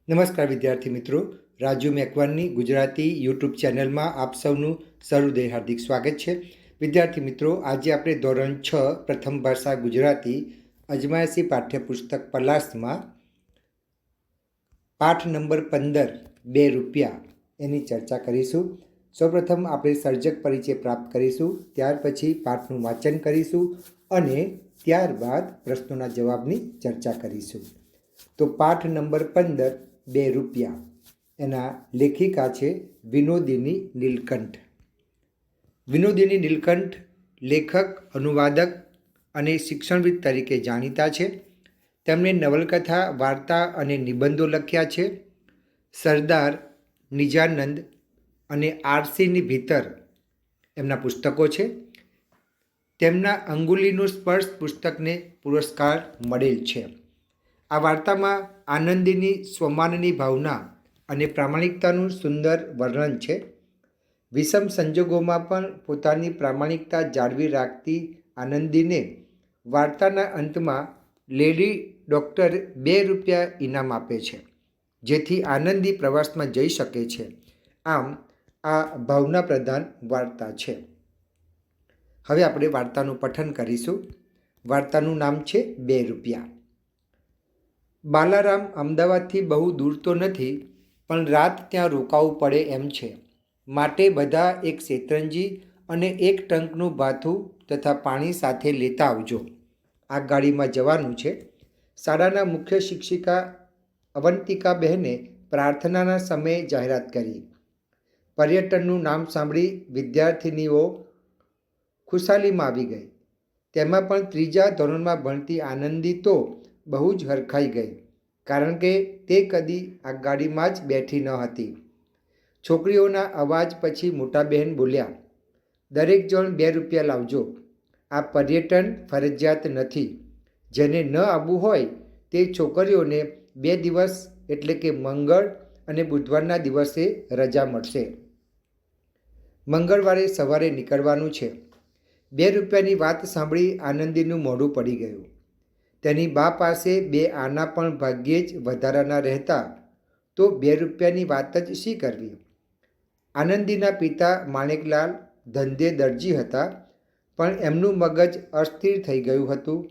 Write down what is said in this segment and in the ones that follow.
નમસ્કાર વિદ્યાર્થી મિત્રો, રાજુ મેકવાનની ગુજરાતી યુટ્યુબ ચેનલમાં આપ સૌનું સહૃદય હાર્દિક સ્વાગત છે. વિદ્યાર્થી મિત્રો, આજે આપણે ધોરણ 6 પ્રથમ ભાષા ગુજરાતી અજમાયશી પાઠ્યપુસ્તક પલાસમાં પાઠ નંબર 15 ₹2 એની ચર્ચા કરીશું. સૌપ્રથમ આપણે સર્જક પરિચય પ્રાપ્ત કરીશું, ત્યાર પછી પાઠનું વાંચન કરીશું અને ત્યારબાદ પ્રશ્નોના જવાબની ચર્ચા કરીશું. તો પાઠ નંબર 15 ₹2 એના લેખિકા છે વિનોદિની નીલકંઠ. વિનોદિની નીલકંઠ લેખક, અનુવાદક અને શિક્ષણવિદ તરીકે જાણીતા છે. તેમણે નવલકથા, વાર્તા અને નિબંધો લખ્યા છે. સરદાર, નિજાનંદ અને આરસીની ભીતર એમના પુસ્તકો છે. તેમના અંગુલીનો સ્પર્શ પુસ્તકને પુરસ્કાર મળેલ છે. આ વાર્તામાં આનંદીની સ્વમાનની ભાવના અને પ્રામાણિકતાનું સુંદર વર્ણન છે. વિષમ સંજોગોમાં પણ પોતાની પ્રામાણિકતા જાળવી રાખતી આનંદીને વાર્તાના અંતમાં લેડી ડૉક્ટર ₹2 ઇનામ આપે છે, જેથી આનંદી પ્રવાસમાં જઈ શકે છે. આમ આ ભાવના પ્રધાન વાર્તા છે. હવે આપણે વાર્તાનું પઠન કરીશું. વાર્તાનું નામ છે ₹2. બાલારામ અમદાવાદથી બહુ દૂર તો નથી, પણ રાત ત્યાં રોકાવું પડે એમ છે. માટે બધા એક શેતરંજી અને એક ટંકનું ભાથું તથા પાણી સાથે લેતા આવજો. આગગાડીમાં જવાનું છે. શાળાના મુખ્ય શિક્ષિકા અવંતિકાબહેને પ્રાર્થનાના સમયે જાહેરાત કરી. પર્યટનનું નામ સાંભળી વિદ્યાર્થિનીઓ ખુશાલીમાં આવી ગઈ. તેમાં પણ 3જા ધોરણમાં ભણતી આનંદી તો બહુ જ હરખાઈ ગઈ, કારણ કે તે કદી આગગાડીમાં જ બેઠી ન હતી. છોકરીઓના અવાજ પછી મોટા બહેન બોલ્યા, દરેક જણ ₹2 લાવજો. આ પર્યટન ફરજિયાત નથી. જેને ન આવવું હોય તે છોકરીઓને 2 દિવસ એટલે કે મંગળ અને બુધવારના દિવસે રજા મળશે. મંગળવારે સવારે નીકળવાનું છે. ₹2ની વાત સાંભળી આનંદીનું મોઢું પડી ગયું. તેની બા પાસે 2 આના પણ ભાગ્યે જ વધારાના રહેતા, તો ₹2ની વાત જ શી કરવી? આનંદીના પિતા માણેકલાલ ધંધે દરજી હતા, પણ એમનું મગજ અસ્થિર થઈ ગયું હતું.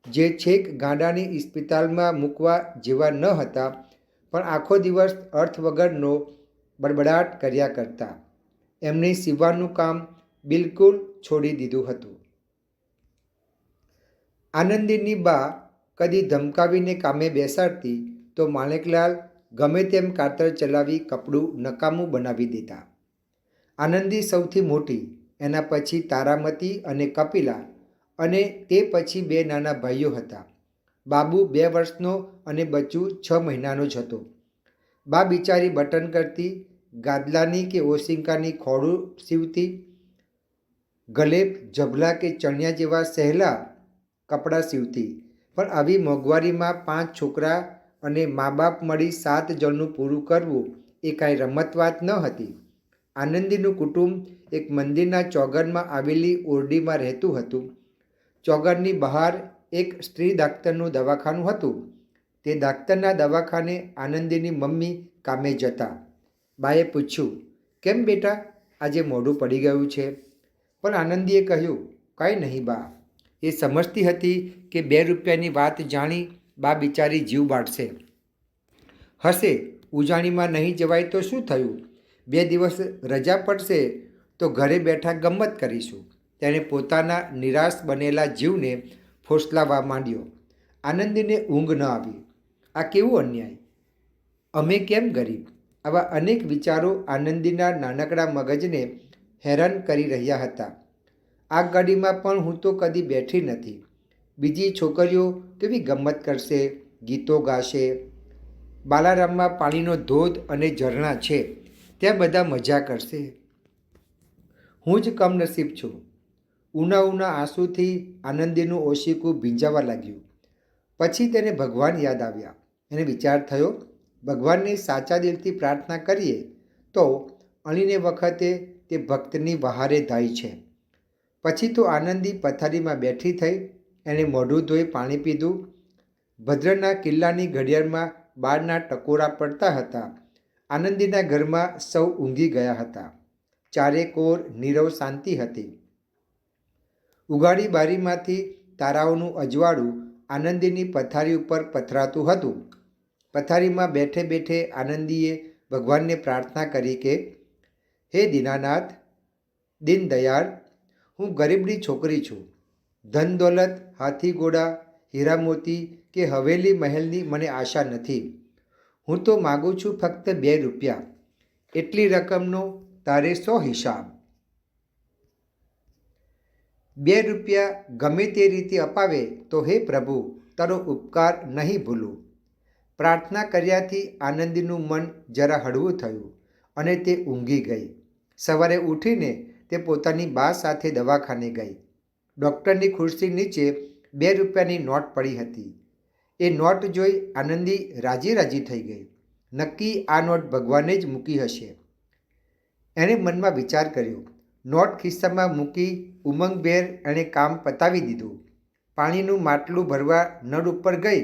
જે છેક ગાંડાની ઇસ્પિતાલમાં મૂકવા જેવા ન હતા, પણ આખો દિવસ અર્થ વગરનો બડબડાટ કર્યા કરતા. એમણે સીવવાનું કામ બિલકુલ છોડી દીધું હતું. આનંદીની બા કદી ધમકાવીને કામે બેસાડતી તો માણેકલાલ ગમે તેમ કાતર ચલાવી કપડું નકામું બનાવી દેતા. આનંદી સૌથી મોટી, એના પછી તારામતી અને કપિલા, અને તે પછી 2 નાના ભાઈઓ હતા. બાબુ 2 વર્ષનો અને બચ્ચું 6 મહિનાનો જ હતો. બા બિચારી બટન કરતી, ગાદલાની કે ઓશિંકાની ખોળું સીવતી, ગલેપ, જભલા કે ચણિયા જેવા સહેલા કપડાં સીવતી. પણ આવી મોંઘવારીમાં 5 છોકરા અને મા બાપ મળી 7 જણનું પૂરું કરવું એ કાંઈ રમત વાત ન હતી. આનંદીનું કુટુંબ એક મંદિરના ચોગનમાં આવેલી ઓરડીમાં રહેતું હતું. ચોગરની બહાર એક સ્ત્રી દાક્તરનું દવાખાનું હતું. તે દાક્તરના દવાખાને આનંદીની મમ્મી કામે જતા. બાએ પૂછ્યું, કેમ બેટા, આજે મોઢું પડી ગયું છે? પણ આનંદીએ કહ્યું, કાંઈ નહીં બા. એ સમજતી હતી કે ₹2ની વાત જાણી બા બિચારી જીવ બાળશે. હશે, ઉજાણીમાં નહીં જવાય તો શું થયું? 2 દિવસ રજા પડશે તો ઘરે બેઠા ગમ્મત કરીશું. તેણે પોતાના નિરાશ બનેલા જીવને ફોસલાવા માંડ્યો. આનંદીને ઊંઘ ન આવી. આ કેવું અન્યાય! અમે કેમ ગરીબ? આવા અનેક વિચારો આનંદીના નાનકડા મગજને હેરાન કરી રહ્યા હતા. આગગાડીમાં પણ હું તો કદી બેઠી નથી. બીજી છોકરીઓ કેવી ગમ્મત કરશે, ગીતો ગાશે. બાલારામમાં પાણીનો ધોધ અને ઝરણા છે, ત્યાં બધા મજા કરશે. હું જ કમનસીબ છું. ઉના ઉના આંસુથી આનંદીનું ઓશિકું ભીંજાવા લાગ્યું. પછી તેને ભગવાન યાદ આવ્યા. એને વિચાર થયો, ભગવાનને સાચા દિલથી પ્રાર્થના કરીએ તો અણીને વખતે તે ભક્તની વહારે ધાય છે. પછી તો આનંદી પથારીમાં બેઠી થઈ. એણે મોઢું ધોઈ પાણી પીધું. ભદ્રના કિલ્લાની ઘડિયાળમાં બારના ટકોરા પડતા હતા. આનંદીના ઘરમાં સૌ ઊંઘી ગયા હતા. ચારેકોર નીરવ શાંતિ હતી. ઉઘાડી બારીમાંથી તારાઓનું અજવાળું આનંદીની પથારી ઉપર પથરાતું હતું. પથારીમાં બેઠે બેઠે આનંદીએ ભગવાનને પ્રાર્થના કરી કે હે દીનાનાથ, દીનદયાળ, હું ગરીબની છોકરી છું. ધન દોલત, હાથી ઘોડા, હીરા મોતી કે હવેલી મહેલની મને આશા નથી. હું તો માગું છું ફક્ત 2 રૂપિયા. એટલી રકમનો તારે શો હિસાબ? 2 રૂપિયા ગમે તે રીતે અપાવે તો હે પ્રભુ, તારો ઉપકાર નહીં ભૂલું. પ્રાર્થના કર્યાથી આનંદીનું મન જરા હળવું થયું અને તે ઊંઘી ગઈ. સવારે ઉઠીને તે પોતાની બા સાથે દવાખાને ગઈ. ડૉક્ટરની ખુરશી નીચે 2 રૂપિયાની નોટ પડી હતી. એ નોટ જોઈ આનંદી રાજી રાજી થઈ ગઈ. નક્કી આ નોટ ભગવાને જ મૂકી હશે. એણે મનમાં વિચાર કર્યો. નોટ ખિસ્સામાં મૂકી ઉમંગભેર એણે કામ પતાવી દીધું. પાણીનું માટલું ભરવા નળ ઉપર ગઈ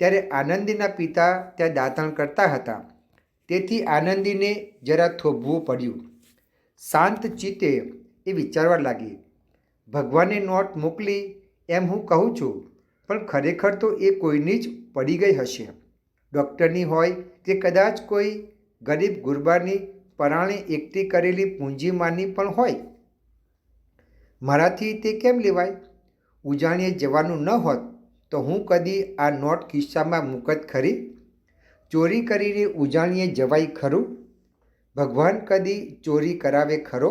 ત્યારે આનંદીના પિતા ત્યાં દાંતણ કરતા હતા. તેથી આનંદીને જરા થોભવું પડ્યું. શાંત ચિત્તે એ વિચારવા લાગી, ભગવાને નોટ મોકલી એમ હું કહું છું, પણ ખરેખર તો એ કોઈની જ પડી ગઈ હશે. ડૉક્ટરની હોય કે કદાચ કોઈ ગરીબ ગુરબાની પરાણે એકઠી કરેલી પૂંજીમાંની પણ હોય. મારાથી તે કેમ લેવાય? ઉજાણીએ જવાનું ન હોત તો હું કદી આ નોટ ખિસ્સામાં મૂકત ખરી? ચોરી કરીને ઉજાણીએ જવાય ખરું? ભગવાન કદી ચોરી કરાવે ખરો?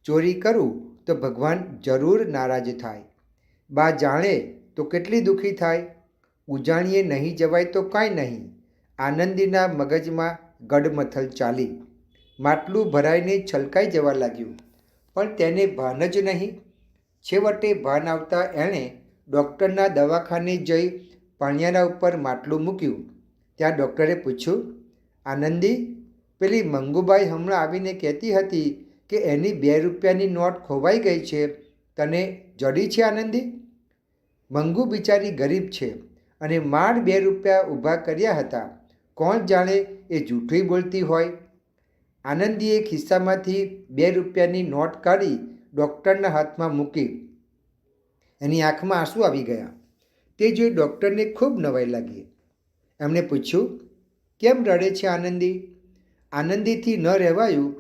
ચોરી કરું તો ભગવાન જરૂર નારાજ થાય. બા જાણે તો કેટલી દુઃખી થાય. ઉજાણીએ નહીં જવાય તો કાંઈ નહીં. આનંદીના મગજમાં ગડમથલ ચાલી. માટલું ભરાઈને છલકાઈ જવા લાગ્યું, પણ તેને ભાન જ નહીં. છેવટે ભાન આવતા એણે ડૉક્ટરના દવાખાને જઈ પાણિયારા ઉપર માટલું મૂક્યું. ત્યાં ડૉક્ટરે પૂછ્યું, આનંદી, પેલી મંગુબાઈ હમણાં આવીને કહેતી હતી કે એની 2 રૂપિયાની નોટ ખોવાઈ ગઈ છે. તને જડી છે આનંદી? મંગુ બિચારી ગરીબ છે અને માંડ 2 રૂપિયા ઊભા કર્યા હતા. કોણ જાણે એ જૂઠું બોલતી હોય. આનંદીએ ખિસ્સામાંથી 2 રૂપિયાની નોટ કાઢી ડૉક્ટરના હાથમાં મૂકી. એની આંખમાં આંસુ આવી ગયા. તે જોઈ ડૉક્ટરને ખૂબ નવાઈ લાગી. એમણે પૂછ્યું, કેમ રડે છે આનંદી? આનંદીથી ન રહેવાયું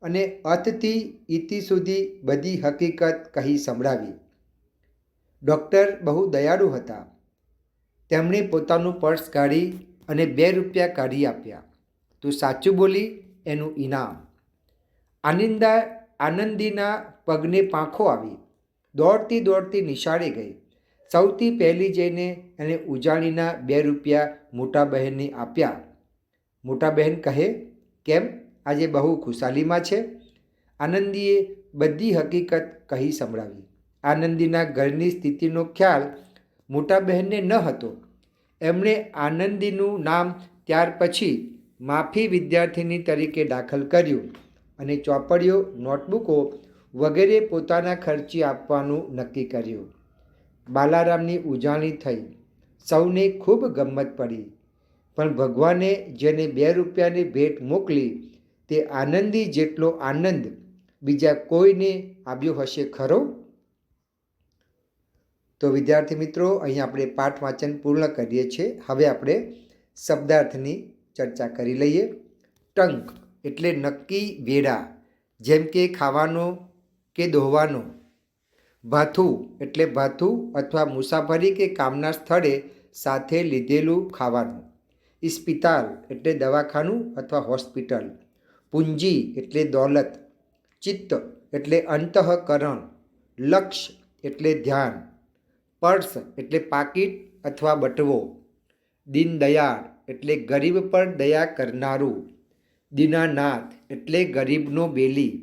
અને અતથી ઇતિ સુધી બધી હકીકત કહી સંભળાવી. ડૉક્ટર બહુ દયાળુ હતા. તેમણે પોતાનું પર્સ કાઢી અને 2 રૂપિયા કાઢી આપ્યા. તું સાચું બોલી એનું ઇનામ. આનંદીના પગને પાંખો આવી. દોડતી દોડતી નિશાળે ગઈ. સૌથી પહેલી જઈને એણે ઉજાણીના 2 રૂપિયા મોટા બહેનને આપ્યા. મોટા બહેન કહે, કેમ આજે બહુ ખુશાલીમાં છે? આનંદીએ બધી હકીકત કહી સંભળાવી. આનંદીના ઘરની સ્થિતિનો ખ્યાલ મોટા બહેનને ન હતો. એમણે આનંદીનું નામ ત્યાર પછી માફી વિદ્યાર્થીની તરીકે દાખલ કર્યું અને ચોપડીઓ, નોટબુકો વગેરે પોતાના ખર્ચે આપવાનું નક્કી કર્યું. બાલારામની ઉજાણી થઈ. સૌને ખૂબ ગમ્મત પડી. પણ ભગવાને જેને 2 રૂપિયાની ભેટ મોકલી તે આનંદી જેટલો આનંદ બીજા કોઈને આવ્યો હશે ખરો? તો વિદ્યાર્થી મિત્રો, અહીં આપણે પાઠ વાંચન પૂર્ણ કરીએ છીએ. હવે આપણે શબ્દાર્થની ચર્ચા કરી લઈએ. ટંક એટલે નક્કી વેળા, જેમ કે ખાવાનો કે દોહવાનો. ભાથું એટલે ભાથું અથવા મુસાફરી કે કામના સ્થળે સાથે લીધેલું ખાવાનું. ઇસ્પિતાલ એટલે દવાખાનું અથવા હોસ્પિટલ. પૂંજી એટલે દોલત. ચિત્ત એટલે અંતઃકરણ. લક્ષ્ય એટલે ધ્યાન. પર્સ એટલે પાકીટ અથવા બટવો. દીનદયાળ એટલે ગરીબ પર દયા કરનારું. દીનાનાથ એટલે ગરીબનો બેલી.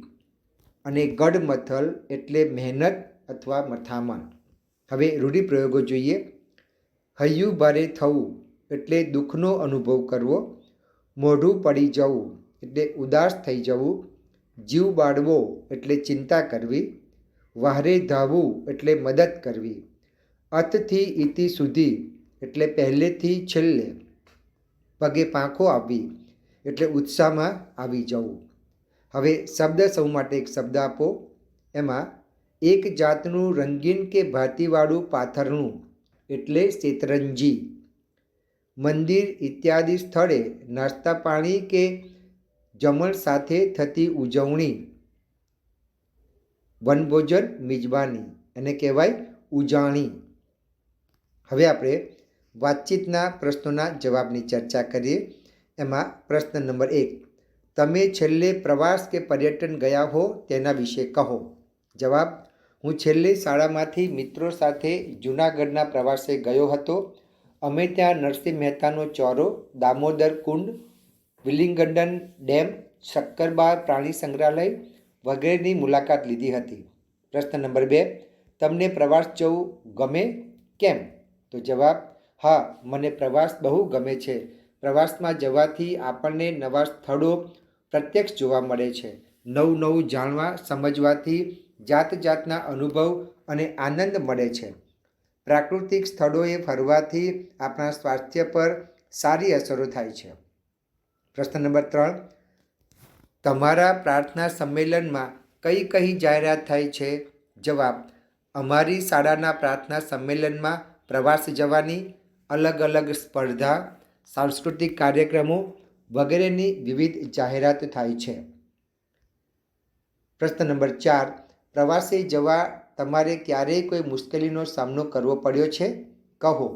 અને ગડમથલ એટલે મહેનત અથવા મથામણ. હવે રૂઢિપ્રયોગો જોઈએ. હૈયું ભારે થવું એટલે દુઃખનો અનુભવ કરવો. મોઢું પડી જવું એટલે ઉદાસ થઈ જવું. જીવ બાળવો એટલે ચિંતા કરવી. વહારે ધાવવું એટલે મદદ કરવી. અતથી ઇતિ સુધી એટલે પહેલેથી છેલ્લે. પગે પાંખો આવવી એટલે ઉત્સાહમાં આવી જવું. હવે શબ્દ સૌ માટે એક શબ્દ આપો. એમાં એક જાતનું રંગીન કે ભાતીવાળું પાથરણું એટલે શેતરંજી. મંદિર ઇત્યાદિ સ્થળે નાસ્તા પાણી કે જમણ સાથે થતી ઉજવણી, વનભોજન મિજબાની એને કહેવાય ઉજાણી. હવે આપણે વાતચીતના પ્રશ્નોના જવાબની ચર્ચા કરીએ. એમાં પ્રશ્ન નંબર 1, તમે છેલ્લે પ્રવાસ કે પર્યટન ગયા હો તેના વિશે કહો. જવાબ: હું છેલ્લે શાળામાંથી મિત્રો સાથે જૂનાગઢના પ્રવાસે ગયો હતો. અમે ત્યાં નરસિંહ મહેતાનો ચોરો, દામોદર કુંડ, વિલિંગડન ડેમ, શક્કરબાર પ્રાણી સંગ્રહાલય વગેરેની મુલાકાત લીધી હતી. પ્રશ્ન નંબર 2, તમને પ્રવાસ જવું ગમે? કેમ? તો જવાબ: હા, મને પ્રવાસ બહુ ગમે છે. પ્રવાસમાં જવાથી આપણને નવા સ્થળો પ્રત્યક્ષ જોવા મળે છે. નવું નવું જાણવા સમજવાથી જાત જાતના અનુભવ અને આનંદ મળે છે. પ્રાકૃતિક સ્થળોએ ફરવાથી આપણા સ્વાસ્થ્ય પર સારી અસરો થાય છે. પ્રશ્ન નંબર 3, તમારા પ્રાર્થના સંમેલનમાં કઈ કઈ જાહેરાત થાય છે? જવાબ: અમારી શાળાના પ્રાર્થના સંમેલનમાં પ્રવાસ જવાની, અલગ અલગ સ્પર્ધા, સાંસ્કૃતિક કાર્યક્રમો વગેરેની વિવિધ જાહેરાત થાય છે. પ્રશ્ન નંબર 4, પ્રવાસે જવા તમારે ક્યારેય કોઈ મુશ્કેલીનો સામનો કરવો પડ્યો છે? કહો.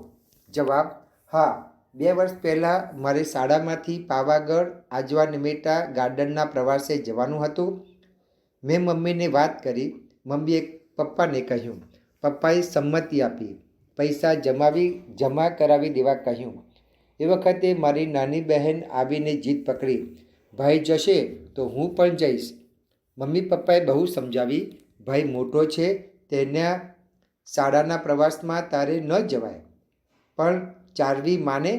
જવાબ: હા, 2 વર્ષ પહેલાં મારે શાળામાંથી પાવાગઢ આજવા નિમેટા ગાર્ડનના પ્રવાસે જવાનું હતું. મેં મમ્મીને વાત કરી. મમ્મીએ પપ્પાને કહ્યું. પપ્પાએ સંમતિ આપી. પૈસા જમા કરાવી દેવા કહ્યું. એ વખતે મારી નાની બહેન આવીને જીદ પકડી. ભાઈ જશે તો હું પણ જઈશ. મમ્મી પપ્પાએ બહુ સમજાવી. ભાઈ મોટો છે, તેના શાળાના પ્રવાસમાં તારે ન જવાય. પણ ચારવી માને?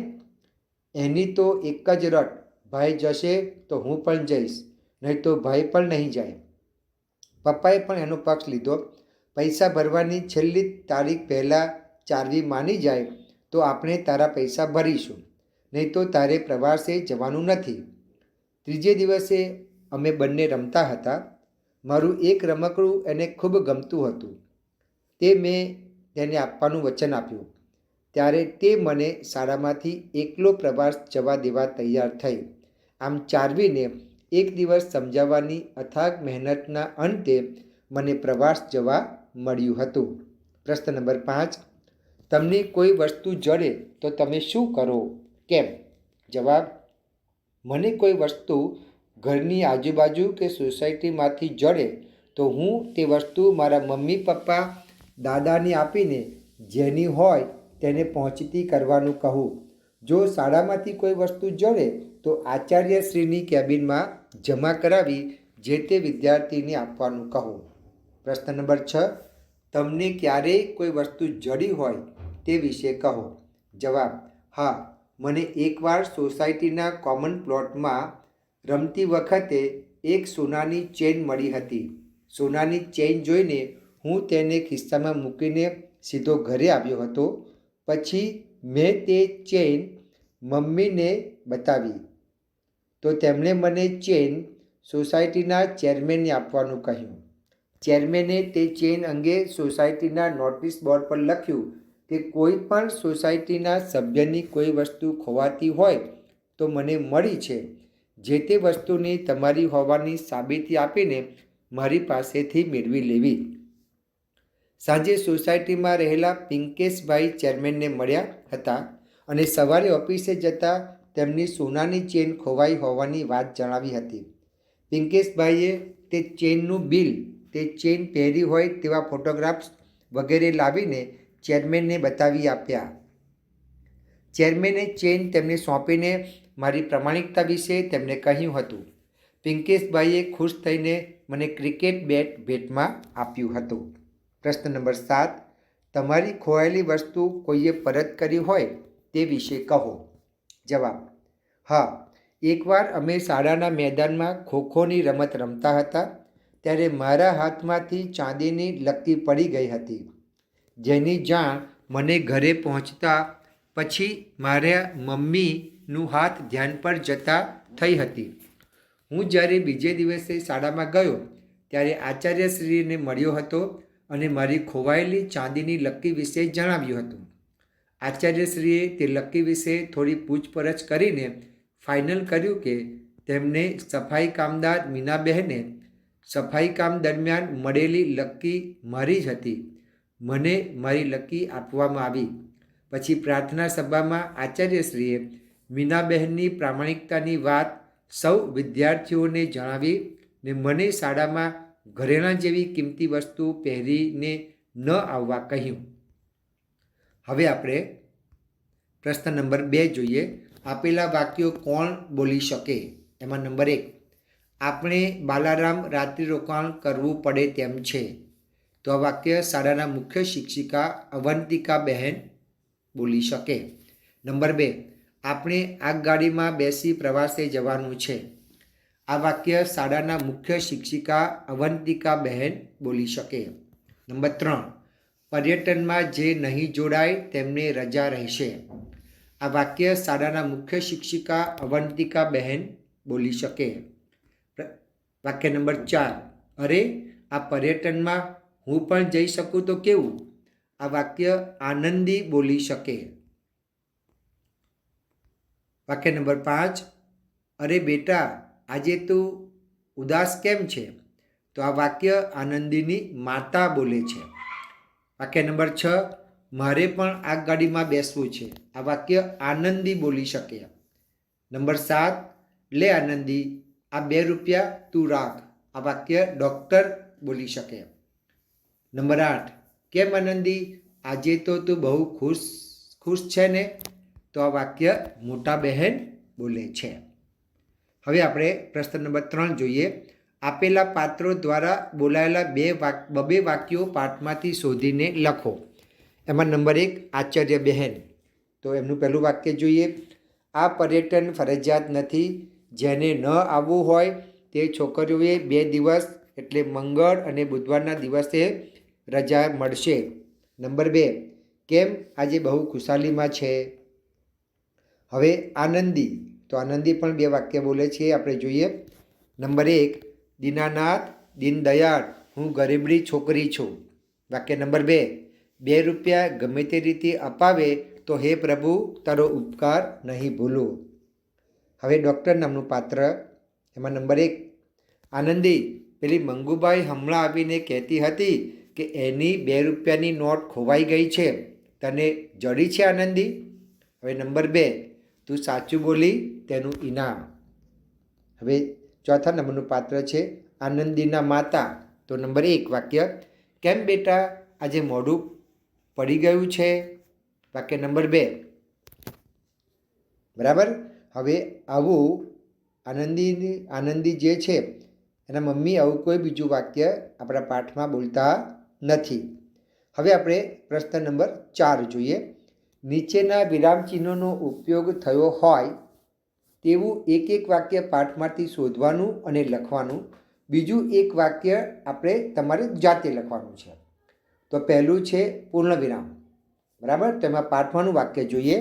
એની તો એક જ રટ, ભાઈ જશે તો હું પણ જઈશ, નહીં તો ભાઈ પણ નહીં જાય. પપ્પાએ પણ એનો પક્ષ લીધો. પૈસા ભરવાની છેલ્લી તારીખ પહેલાં ચારવી માની જાય તો આપણે તારા પૈસા ભરીશું, નહીં તો તારે પ્રવાસે જવાનું નથી. ત્રીજે દિવસે અમે બંને રમતા હતા. મારું એક રમકડું એને ખૂબ ગમતું હતું. તે મેં તેને આપવાનું વચન આપ્યું. ત્યારે તે મને શાળામાંથી એકલો પ્રવાસ જવા દેવા તૈયાર થઈ. આમ ચારવીને એક દિવસ સમજાવવાની અથાગ મહેનતના અંતે મને પ્રવાસ જવા મળ્યું હતું. પ્રશ્ન નંબર 5, તમને કોઈ વસ્તુ જડે તો તમે શું કરો? કેમ? જવાબ: મને કોઈ વસ્તુ ઘરની આજુબાજુ કે સોસાયટીમાંથી જડે તો હું તે વસ્તુ મારા મમ્મી પપ્પા દાદાને આપીને જેની હોય તેને પહોંચતી કરવાનું કહું. જો શાળામાંથી કોઈ વસ્તુ જડે તો આચાર્યશ્રીની કેબિનમાં જમા કરાવી જે તે વિદ્યાર્થીને આપવાનું કહું. પ્રશ્ન નંબર 6, તમને ક્યારેય કોઈ વસ્તુ જડી હોય તે વિશે કહો. જવાબ: હા, મને એકવાર સોસાયટીના કોમન પ્લોટમાં રમતી વખતે એક સોનાની ચેન મળી હતી. સોનાની ચેન જોઈને હું તેને ખિસ્સામાં મૂકીને સીધો ઘરે આવ્યો હતો. પછી મેં તે ચેન મમ્મીને બતાવી તો તેમણે મને ચેન સોસાયટીના ચેરમેનને આપવાનું કહ્યું. ચેરમેને તે ચેન અંગે સોસાયટીના નોટિસ બોર્ડ પર લખ્યું કે કોઈ પણ સોસાયટીના સભ્યની કોઈ વસ્તુ ખોવાતી હોય તો મને મળી છે. જે તે વસ્તુની તમારી હોવાની સાબિતી આપીને મારી પાસેથી મેળવી લેવી. સાંજે સોસાયટીમાં રહેલા પિંકેશભાઈ ચેરમેનને મળ્યા હતા અને સવારે ઓફિસે જતાં તેમની સોનાની ચેન ખોવાઈ હોવાની વાત જણાવી હતી. પિંકેશભાઈએ તે ચેનનું બિલ, તે ચેન પહેરી હોય તેવા ફોટોગ્રાફ્સ વગેરે લાવીને ચેરમેનને બતાવી આપ્યા. ચેરમેને ચેન તેમને સોંપીને મારી પ્રમાણિકતા વિશે તેમને કહ્યું હતું. પિંકેશભાઈએ ખુશ થઈને મને ક્રિકેટ બેટ ભેટમાં આપ્યું હતું. પ્રશ્ન નંબર 7, તમારી ખોવાયેલી વસ્તુ કોઈએ પરત કરી હોય તે વિશે કહો. જવાબ: હા, એકવાર અમે શાળાના મેદાનમાં ખોખોની રમત રમતા હતા. ત્યારે મારા હાથમાંથી ચાંદીની લકીર પડી ગઈ હતી, જેની જાણ મને ઘરે પહોંચતા પછી મારા મમ્મી આનંદીનું હાથ ધ્યાન પર જતા થઈ હતી. હું જ્યારે બીજે દિવસે શાળામાં ગયો ત્યારે આચાર્યશ્રીને મળ્યો હતો અને મારી ખોવાયેલી ચાંદીની લક્કી વિશે જણાવ્યું હતું. આચાર્યશ્રીએ તે લક્કી વિશે થોડી પૂછપરછ કરીને ફાઇનલ કર્યું કે તેમને સફાઈ કામદાર મીનાબહેને સફાઈ કામ દરમિયાન મળેલી લક્કી મારી જ હતી. મને મારી લક્કી આપવામાં આવી. પછી પ્રાર્થના સભામાં આચાર્યશ્રીએ મીનાબહેનની પ્રામાણિકતાની વાત સૌ વિદ્યાર્થીઓને જણાવી ને મને શાળામાં ઘરેણાં જેવી કિંમતી વસ્તુ પહેરીને ન આવવા કહ્યું. હવે આપણે પ્રશ્ન નંબર 2 જોઈએ. આપેલા વાક્યો કોણ બોલી શકે? એમાં નંબર 1, આપણે બાલારામ રાત્રિ રોકાણ કરવું પડે તેમ છે. તો આ વાક્ય શાળાના મુખ્ય શિક્ષિકા અવંતિકાબહેન બોલી શકે. નંબર 2, આપણે આગગાડીમાં બેસી પ્રવાસે જવાનું છે. આ વાક્ય શાળાના મુખ્ય શિક્ષિકા અવંતિકાબહેન બોલી શકે. નંબર 3, પર્યટનમાં જે નહીં જોડાય તેમને રજા રહેશે. આ વાક્ય શાળાના મુખ્ય શિક્ષિકા અવંતિકાબહેન બોલી શકે. વાક્ય નંબર 4, અરે આ પર્યટનમાં હું પણ જઈ શકું તો કેવું? આ વાક્ય આનંદી બોલી શકે. વાક્ય નંબર 5, અરે બેટા આજે તું ઉદાસ કેમ છે? તો આ વાક્ય આનંદીની માતા બોલે છે. વાક્ય નંબર 6, મારે પણ આગગાડીમાં બેસવું છે. આ વાક્ય આનંદી બોલી શકે. નંબર 7, લે આનંદી આ 2 રૂપિયા તું રાખ. આ વાક્ય ડૉક્ટર બોલી શકે. નંબર 8, કેમ આનંદી આજે તો તું બહુ ખુશ છે ને? તો આ વાક્ય મોટા બહેન બોલે છે. હવે આપણે પ્રશ્ન નંબર 3 જોઈએ. આપેલા પાત્રો દ્વારા બોલાયેલા બે વાક્યો પાઠમાંથી શોધીને લખો. એમાં નંબર 1, આચાર્ય બહેન. તો એમનું પહેલું વાક્ય જોઈએ. આ પર્યટન ફરજિયાત નથી. જેને ન આવવું હોય તે છોકરીઓએ 2 દિવસ એટલે મંગળ અને બુધવારના દિવસે રજા મળશે. નંબર 2, કેમ આજે બહુ ખુશાલીમાં છે? હવે આનંદી. તો આનંદી પણ 2 વાક્ય બોલે છે. આપણે જોઈએ. નંબર 1, દીનાનાથ દીનદયાળ હું ગરીબડી છોકરી છું. વાક્ય નંબર 2, 2 રૂપિયા ગમે તે રીતે અપાવે તો હે પ્રભુ તારો ઉપકાર નહીં ભૂલું. હવે ડૉક્ટર નામનું પાત્ર. એમાં નંબર 1, આનંદી પેલી મંગુબાઈ હમણાં આવીને કહેતી હતી કે એની 2 રૂપિયાની નોટ ખોવાઈ ગઈ છે. તને જડી છે આનંદી? હવે નંબર 2, તું સાચું બોલી તેનું ઇનામ. હવે ચોથા નંબરનું પાત્ર છે આનંદીના માતા. તો નંબર 1 વાક્ય, કેમ બેટા આજે મોઢું પડી ગયું છે? વાક્ય નંબર 2. બરાબર. હવે આવું આનંદી જે છે એના મમ્મી આવું કોઈ બીજું વાક્ય આપણા પાઠમાં બોલતા નથી. હવે આપણે પ્રશ્ન નંબર 4 જોઈએ. નીચેના વિરામચિહ્નોનો ઉપયોગ થયો હોય તેવું એક વાક્ય પાઠમાંથી શોધવાનું અને લખવાનું. બીજું એક વાક્ય આપણે તમારે જાતે લખવાનું છે. તો પહેલું છે પૂર્ણ વિરામ. બરાબર. તો એમાં પાઠવાનું વાક્ય જોઈએ.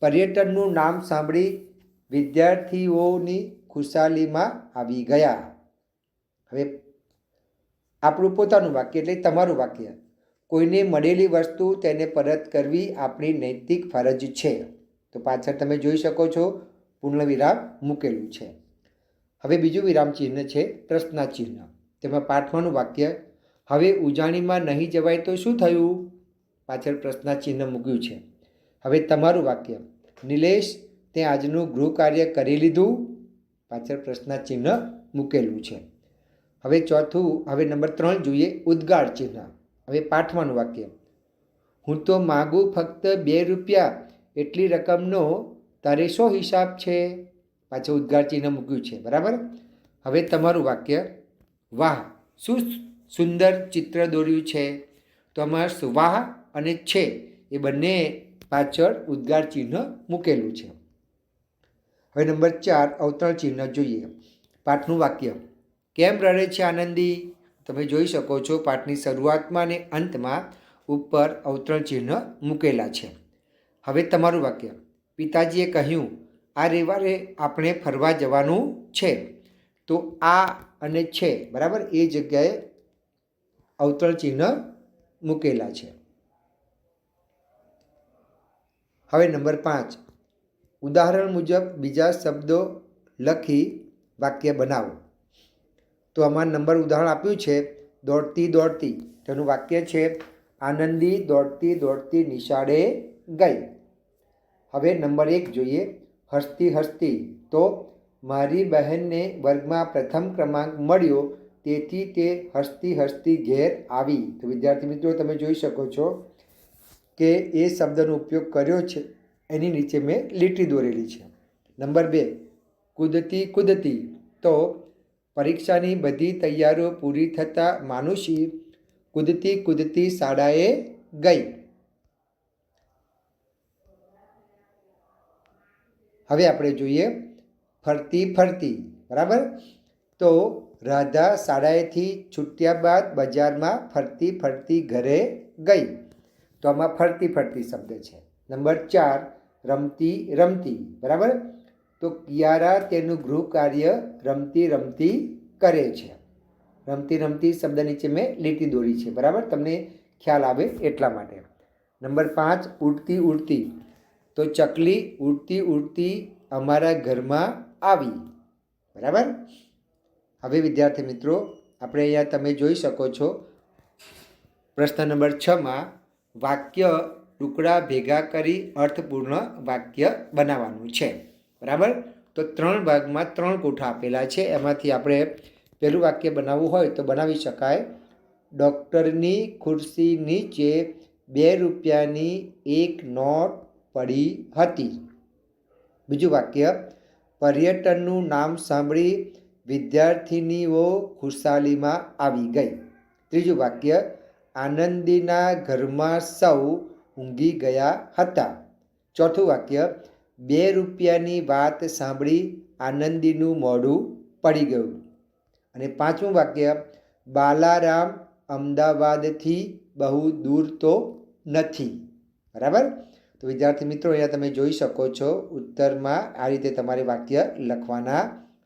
પર્યટનનું નામ સાંભળી વિદ્યાર્થીઓની ખુશાલીમાં આવી ગયા. હવે આપણું પોતાનું વાક્ય એટલે તમારું વાક્ય. કોઈને મળેલી વસ્તુ તેને પરત કરવી આપણી નૈતિક ફરજ છે. તો પાછળ તમે જોઈ શકો છો પૂર્ણ વિરામ મૂકેલું છે. હવે બીજું વિરામ ચિહ્ન છે પ્રશ્ના ચિહ્ન. તેમાં પાઠવાનું વાક્ય, હવે ઉજાણીમાં નહીં જવાય તો શું થયું? પાછળ પ્રશ્ના ચિહ્ન મૂક્યું છે. હવે તમારું વાક્ય, નિલેશ તે આજનું ગૃહ કાર્ય કરી લીધું? પાછળ પ્રશ્ના ચિહ્ન મૂકેલું છે. હવે ચોથું, હવે નંબર 3 જોઈએ ઉદ્ગાર ચિહ્ન. હવે પાઠવાનું વાક્ય, હું તો માગું ફક્ત 2 રૂપિયા એટલી રકમનો તારે શો હિસાબ છે? પાછળ ઉદ્ગાર ચિહ્ન મૂક્યું છે. બરાબર. હવે તમારું વાક્ય, વાહ શું સુંદર ચિત્ર દોર્યું છે. તો આમાં વાહ અને છે એ બંને પાછળ ઉદ્ગાર ચિહ્ન મૂકેલું છે. હવે નંબર 4 અવતરણ ચિહ્ન જોઈએ. પાઠનું વાક્ય, કેમ રડે છે આનંદી? તમે જોઈ શકો છો પાઠની શરૂઆતમાં અને અંતમાં ઉપર અવતરણ ચિહ્ન મૂકેલા છે. હવે તમારું વાક્ય, પિતાજીએ કહ્યું આ રવિવારે આપણે ફરવા જવાનું છે. તો આ અને છે, બરાબર, એ જગ્યાએ અવતરણ ચિહ્ન મૂકેલા છે. હવે નંબર 5, ઉદાહરણ મુજબ બીજા શબ્દો લખી વાક્ય બનાવો. તો આમાં નંબર ઉદાહરણ આપ્યું છે દોડતી દોડતી. તેનું વાક્ય છે આનંદી દોડતી દોડતી નિશાળે ગઈ. હવે નંબર 1 જોઈએ, હસતી હસતી. તો મારી બહેનને વર્ગમાં પ્રથમ ક્રમાંક મળ્યો, તેથી તે હસતી હસતી ઘેર આવી. તો વિદ્યાર્થી મિત્રો, તમે જોઈ શકો છો કે એ શબ્દનો ઉપયોગ કર્યો છે, એની નીચે મેં લીટી દોરેલી છે. નંબર 2, કૂદતી કૂદતી. તો પરીક્ષાની બધી તૈયારીઓ પૂરી થતાં માનુષી કૂદતી કૂદતી શાળાએ ગઈ. હવે આપણે જોઈએ ફરતી ફરતી, બરાબર. તો રાધા શાળાએથી છૂટ્યા બાદ બજારમાં ફરતી ફરતી ઘરે ગઈ. તો આમાં ફરતી ફરતી શબ્દ છે. નંબર 4, રમતી રમતી, બરાબર. તો કિયારા તેનું ગૃહ કાર્ય રમતી રમતી કરે છે. રમતી રમતી શબ્દ નીચે મેં લીટી દોરી છે, બરાબર, તમને ખ્યાલ આવે એટલા માટે. નંબર 5, ઉડતી ઉડતી. તો ચકલી ઉડતી ઉડતી અમારા ઘરમાં આવી, બરાબર. હવે વિદ્યાર્થી મિત્રો, આપણે અહીંયા તમે જોઈ શકો છો પ્રશ્ન નંબર 6માં વાક્ય ટુકડા ભેગા કરી અર્થપૂર્ણ વાક્ય બનાવવાનું છે, બરાબર. તો 3 ભાગમાં 3 કોઠા આપેલા છે. એમાંથી આપણે પહેલું વાક્ય બનાવવું હોય તો બનાવી શકાય. ડૉક્ટરની ખુરશી નીચે 2 રૂપિયાની એક નોટ પડી હતી. બીજું વાક્ય, પર્યટનનું નામ સાંભળી વિદ્યાર્થિનીઓ ખુશાલીમાં આવી ગઈ. ત્રીજું વાક્ય, આનંદીના ઘરમાં સૌ ઊંઘી ગયા હતા. ચોથું વાક્ય, 2 રૂપિયાની વાત સાંભળી આનંદીનું મોઢું પડી ગયું. અને પાંચમું વાક્ય, બાલારામ અમદાવાદથી બહુ દૂર તો નથી, બરાબર. તો વિદ્યાર્થી મિત્રો, અહીંયા તમે જોઈ શકો છો ઉત્તરમાં આ રીતે તમારે વાક્ય લખવાના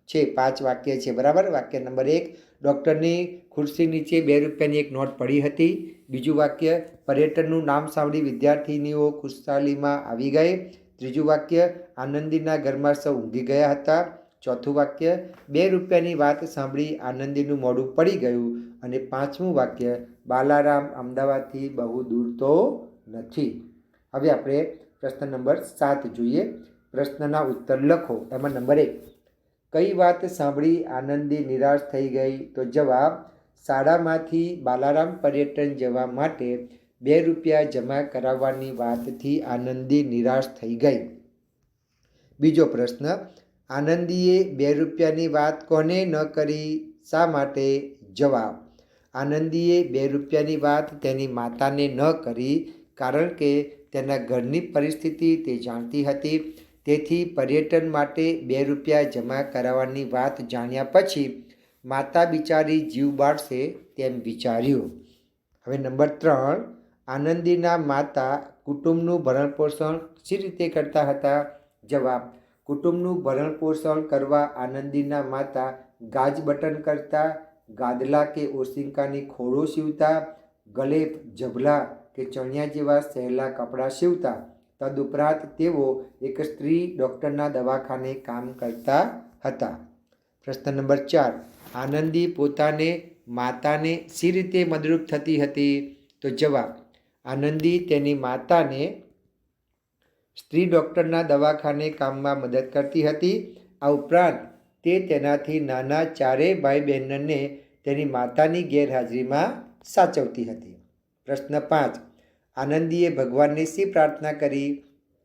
છે. 5 વાક્ય છે, બરાબર. વાક્ય નંબર 1, ડૉક્ટરની ખુરશી નીચે 2 રૂપિયાની એક નોટ પડી હતી. બીજું વાક્ય, પર્યટનનું નામ સાંભળી વિદ્યાર્થીનીઓ ખુશાલીમાં આવી ગઈ. ત્રીજું વાક્ય, આનંદીના ઘરમાં સૌ ઊંઘી ગયા હતા. ચોથું વાક્ય, 2 રૂપિયાની વાત સાંભળી આનંદીનું મોઢું પડી ગયું. અને પાંચમું વાક્ય, બાલારામ અમદાવાદથી બહુ દૂર તો નથી. હવે આપણે પ્રશ્ન નંબર 7 જોઈએ. પ્રશ્નના ઉત્તર લખો. એમાં નંબર 1, કઈ વાત સાંભળી આનંદી નિરાશ થઈ ગઈ? તો જવાબ, શાળામાંથી બાલારામ પર્યટન જવા માટે 2 રૂપિયા જમા કરાવવાની વાતથી આનંદી નિરાશ થઈ ગઈ. બીજો પ્રશ્ન, આનંદીએ 2 રૂપિયાની વાત કોને ન કરી? શા માટે? જવાબ, આનંદીએ 2 રૂપિયાની વાત તેની માતાને ન કરી, કારણ કે તેના ઘરની પરિસ્થિતિ તે જાણતી હતી. તેથી પર્યટન માટે 2 રૂપિયા જમા કરાવવાની વાત જાણ્યા પછી માતા બિચારી જીવ બાળશે તેમ વિચાર્યું. હવે નંબર 3, આનંદીના માતા કુટુંબનું ભરણપોષણ શી રીતે કરતા હતા? જવાબ, કુટુંબનું ભરણપોષણ કરવા આનંદીના માતા ગાજ બટન કરતા, ગાદલા કે ઓશિંકાની ખોળો સીવતા, ગલેપ, ઝબલા કે ચણિયા જેવા સહેલા કપડાં સીવતા. તદુપરાંત તેઓ એક સ્ત્રી ડૉક્ટરના દવાખાને કામ કરતા હતા. પ્રશ્ન નંબર 4, આનંદી પોતાને માતાને શી રીતે મદદરૂપ થતી હતી? તો જવાબ, આનંદી તેની માતાને સ્ત્રી ડૉક્ટરના દવાખાને કામમાં મદદ કરતી હતી. આ ઉપરાંત તે તેનાથી નાના 4 ભાઈ બહેનને તેની માતાની ગેરહાજરીમાં સાચવતી હતી. પ્રશ્ન 5, આનંદીએ ભગવાનને શી પ્રાર્થના કરી?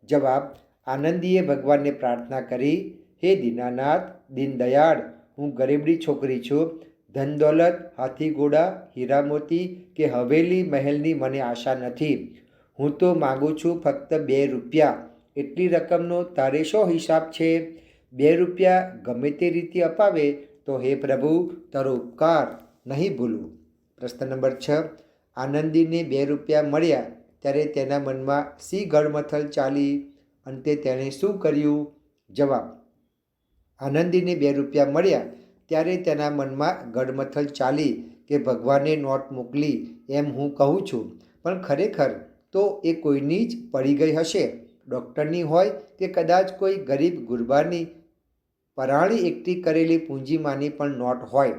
જવાબ, આનંદીએ ભગવાનને પ્રાર્થના કરી, હે દીનાનાથ, દીનદયાળ, હું ગરીબડી છોકરી છું. ધન દોલત, હાથી ઘોડા, હીરા મોતી કે હવેલી મહેલની મને આશા નથી. હું તો માગું છું ફક્ત 2 રૂપિયા. એટલી રકમનો તારે શો હિસાબ છે? 2 રૂપિયા ગમે તે રીતે અપાવે તો હે પ્રભુ, તારો ઉપકાર નહીં ભૂલું. પ્રશ્ન નંબર 6, આનંદીને 2 રૂપિયા મળ્યા ત્યારે તેના મનમાં શી ગળમથલ ચાલી? અંતે તેણે શું કર્યું? જવાબ: આનંદીને 2 રૂપિયા મળ્યા ત્યારે તેના મનમાં ગડમથલ ચાલી કે ભગવાને નોટ મોકલી એમ હું કહું છું, પણ ખરેખર તો એ કોઈની જ પડી ગઈ હશે, ડૉક્ટરની હોય કે કદાચ કોઈ ગરીબ ગુરબાની પરાણી એકઠી કરેલી પૂંજીમાંની પણ નોટ હોય.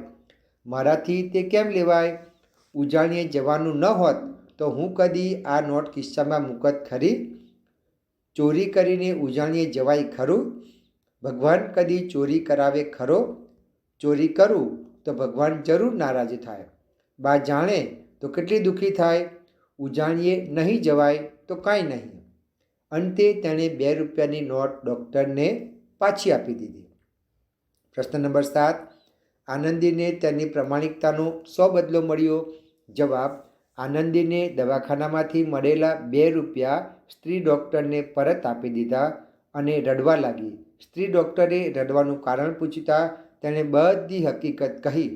મારાથી તે કેમ લેવાય? ઉજાણીએ જવાનું ન હોત તો હું કદી આ નોટ ખિસ્સામાં મૂકત ખરી? ચોરી કરીને ઉજાણીએ જવાય ખરું? ભગવાન કદી ચોરી કરાવે ખરો? ચોરી કરું તો ભગવાન જરૂર નારાજ થાય. બા જાણે તો કેટલી દુઃખી થાય. ઉજાણીએ નહીં જવાય તો કાંઈ નહીં. અંતે તેણે 2 રૂપિયાની નોટ ડૉક્ટરને પાછી આપી દીધી. પ્રશ્ન નંબર 7. આનંદીને તેની પ્રમાણિકતાનો 100 બદલો મળ્યો. જવાબ: આનંદીને દવાખાનામાંથી મળેલા 2 રૂપિયા સ્ત્રી ડૉક્ટરને પરત આપી દીધા અને રડવા લાગી. સ્ત્રી ડૉક્ટરે રડવાનું કારણ પૂછતા તેણે બધી હકીકત કહી.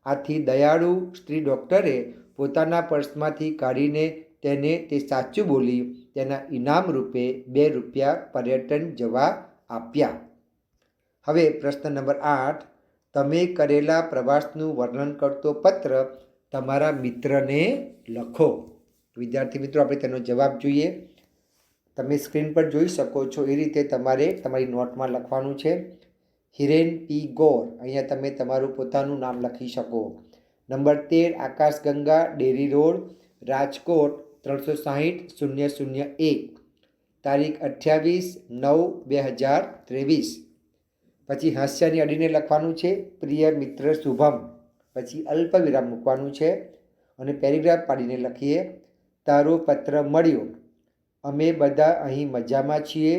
આથી દયાળુ સ્ત્રી ડૉક્ટરે પોતાના પર્સમાંથી કાઢીને તેને તે સાચું બોલી તેના ઇનામ રૂપે 2 રૂપિયા પર્યટન જવા આપ્યા. હવે પ્રશ્ન નંબર 8. તમે કરેલા પ્રવાસનું વર્ણન કરતો પત્ર તમારા મિત્રને લખો. વિદ્યાર્થી મિત્રો, આપણે તેનો જવાબ જોઈએ. તમે સ્ક્રીન પર જોઈ શકો છો એ રીતે તમારે તમારી નોટમાં લખવાનું છે. હિરેન પી ગોર, અહીંયા તમે તમારું પોતાનું નામ લખી શકો. નંબર 13, આકાશગંગા ડેરી રોડ, રાજકોટ 360-001, તારીખ 28/9/2023. પછી હાસ્યની અડીને લખવાનું છે પ્રિય મિત્ર શુભમ, પછી અલ્પ વિરામ મૂકવાનું છે અને પેરેગ્રાફ પાડીને લખીએ તારો પત્ર મળ્યો, અમે બધા અહીં મજામાં છીએ,